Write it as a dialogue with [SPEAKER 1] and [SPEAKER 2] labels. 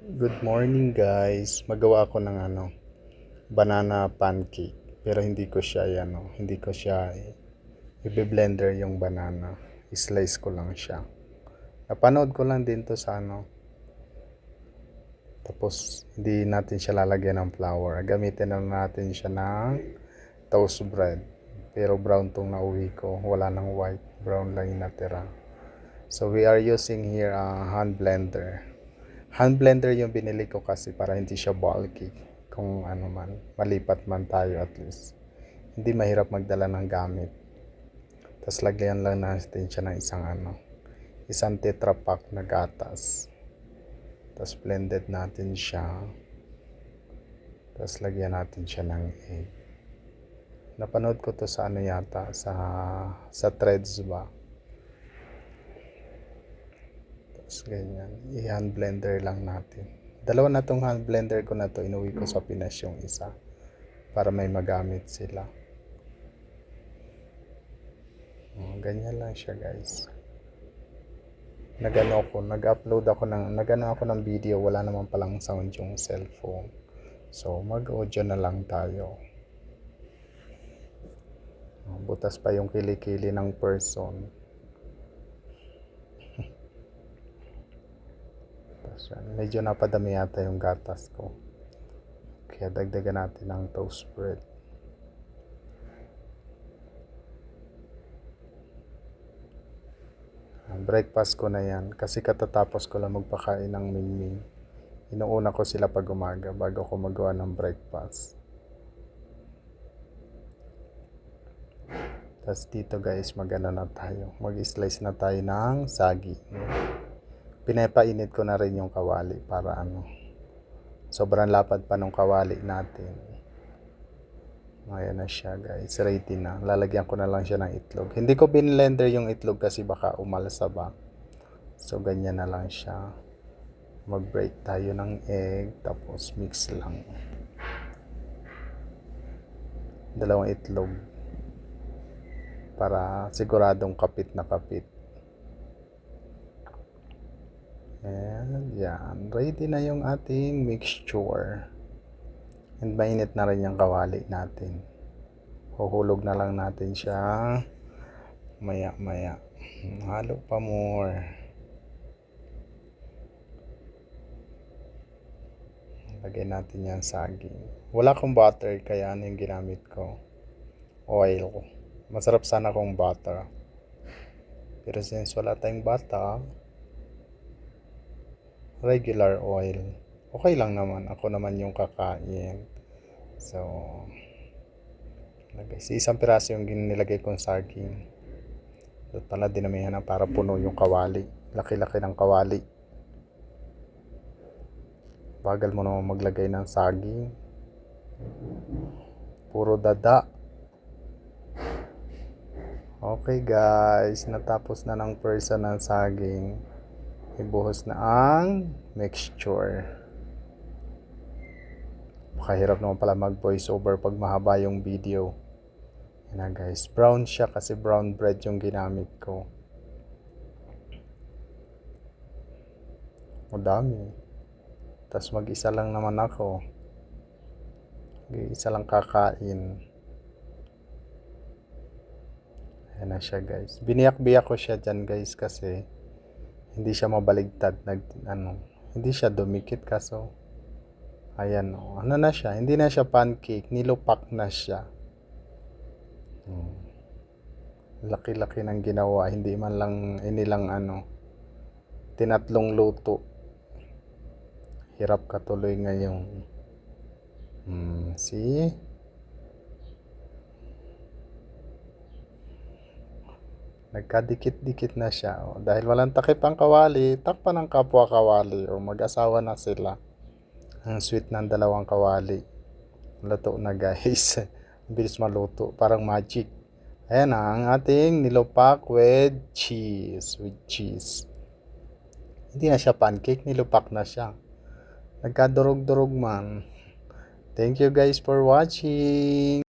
[SPEAKER 1] Good morning guys. Magawa ako ng banana pancake. Pero hindi ko siya i-blender yung banana. I-slice ko lang siya. Napanood ko lang din to sa Tapos hindi natin siya lalagyan ng flour. Gamitin na natin siya ng toast bread. Pero brown tong nauwi ko. Wala nang white. Brown lang yung natira. So we are using here a hand blender. Hand blender yung binili ko kasi para hindi siya bulky. Kung malipat man tayo at least. Hindi mahirap magdala ng gamit. Tapos lagyan lang natin siya ng isang tetra pack na gatas. Tapos blended natin siya. Tapos lagyan natin siya ng egg. Napanood ko to sa sa threads ba. Tapos ganyan, i-hand blender lang natin. Dalawa na tong hand blender ko na to, inuwi ko sa Pinas yung isa para may magamit sila. Ganyan lang siya guys. Nag-upload ako ng video, wala naman palang sound yung cellphone. So mag-audio na lang tayo. Butas pa yung kilikili ng person. Medyo napadami yata yung gatas ko. Kaya dagdagan natin ng toast bread. Breakfast ko na yan. Kasi katatapos ko lang magpakain ng Mingming. Inuuna ko sila pag umaga bago ko magawa ng breakfast. Tapos dito guys, na tayo. Mag-slice na tayo ng saging. Pinapainit ko na rin yung kawali para sobrang lapad pa ng kawali natin. Ayan na siya guys, ready na. Lalagyan ko na lang siya ng itlog. Hindi ko binlender yung itlog kasi baka umalsa ba. So ganyan na lang siya. Mag-break tayo ng egg, tapos mix lang. Dalawang itlog para siguradong kapit na kapit. And yan, ready na yung ating mixture. And mainit na rin yung kawali natin. Huhulog na lang natin siya. Maya maya. Halo pa more. Lagay natin yung saging. Wala akong butter kaya yung ginamit ko. Oil. Masarap sana kung butter. Pero since wala tayong butter, regular oil. Okay lang naman. Ako naman yung kakain. So, isang piraso yung nilagay kong saging. So, pala dinamihan na para puno yung kawali. Laki-laki ng kawali. Bagal mo naman maglagay ng saging. Puro dada. Okay guys, natapos na ng person ng saging. Ibuhos na ang mixture. Pakahirap naman pala mag voice over pag mahaba yung video. Yan na guys, brown siya kasi brown bread yung ginamit ko. O dami. Tapos mag-isa lang naman ako. Isa lang kakain. Ayan na siya guys. Biniyak-biyak ko siya dyan guys kasi hindi siya mabaligtad. Hindi siya dumikit kaso ayan o. Ano na siya? Hindi na siya pancake. Nilupak na siya. Laki-laki ng ginawa. Hindi man lang inilang tinatlong luto. Hirap katuloy ngayon. See? Nagkadikit-dikit na siya. Dahil walang takip ang kawali, takpan ng kapwa kawali. Mag-asawa na sila. Ang sweet ng dalawang kawali. Luto na guys. Bilis maluto. Parang magic. Ayan na ang ating nilupak with cheese. Hindi na siya pancake. Nilupak na siya. Nagkadurog-durog man. Thank you guys for watching.